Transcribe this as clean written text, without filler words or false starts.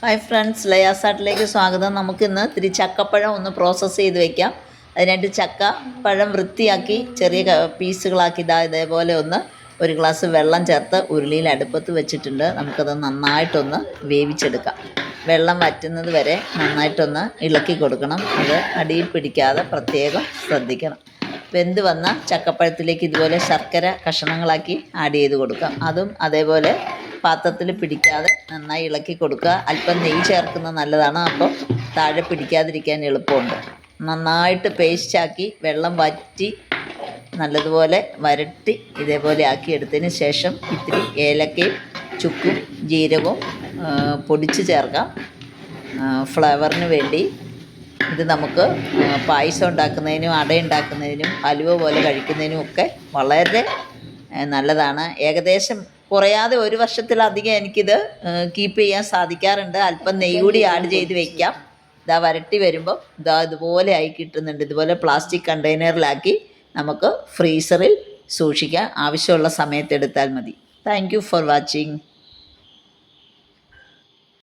Hi friends, ലയാസാട്ടിലേക്ക് സ്വാഗതം. നമുക്കിന്ന് ഇത്തിരി ചക്കപ്പഴം ഒന്ന് പ്രോസസ്സ് ചെയ്ത് വെക്കാം. അതിനായിട്ട് ചക്കപ്പഴം വൃത്തിയാക്കി ചെറിയ പീസുകളാക്കി ഇതേപോലെ ഒരു ഗ്ലാസ് വെള്ളം ചേർത്ത് ഉരുളിയിൽ അടുപ്പത്ത് വെച്ചിട്ടുണ്ട്. നമുക്കത് നന്നായിട്ടൊന്ന് വേവിച്ചെടുക്കാം. വെള്ളം വറ്റുന്നത് വരെ നന്നായിട്ടൊന്ന് ഇളക്കി കൊടുക്കണം. അത് അടിയിൽ പിടിക്കാതെ പ്രത്യേകം ശ്രദ്ധിക്കണം. വെന്ത് വന്ന ചക്കപ്പഴത്തിലേക്ക് ഇതുപോലെ ശർക്കര കഷണങ്ങളാക്കി ആഡ് ചെയ്ത് കൊടുക്കാം. അതും അതേപോലെ പാത്രത്തിൽ പിടിക്കാതെ നന്നായി ഇളക്കി കൊടുക്കുക. അല്പം നെയ്യ് ചേർക്കുന്നത് നല്ലതാണ്, അപ്പോൾ താഴെ പിടിക്കാതിരിക്കാൻ എളുപ്പമുണ്ട്. നന്നായിട്ട് പേസ്റ്റാക്കി വെള്ളം വറ്റി നല്ലതുപോലെ വരട്ടി ഇതേപോലെ ആക്കി എടുത്തതിന് ശേഷം ഇത്തിരി ഏലക്കയും ചുക്കും ജീരകവും പൊടിച്ച് ചേർക്കാം ഫ്ലേവറിന് വേണ്ടി. ഇത് നമുക്ക് പായസം ഉണ്ടാക്കുന്നതിനും അട ഉണ്ടാക്കുന്നതിനും ഹലുവ പോലെ കഴിക്കുന്നതിനും ഒക്കെ വളരെ നല്ലതാണ്. ഏകദേശം കുറയാതെ ഒരു വർഷത്തിലധികം എനിക്കിത് കീപ്പ് ചെയ്യാൻ സാധിക്കാറുണ്ട്. അല്പം നെയ്യ് കൂടി ആഡ് ചെയ്ത് വെക്കാം. ഇതാ വരട്ടി വരുമ്പോൾ ഇതുപോലെ ആയി കിട്ടുന്നുണ്ട്. ഇതുപോലെ പ്ലാസ്റ്റിക് കണ്ടെയ്നറിലാക്കി നമുക്ക് ഫ്രീസറിൽ സൂക്ഷിക്കാം. ആവശ്യമുള്ള സമയത്ത് എടുത്താൽ മതി. Thank you for watching.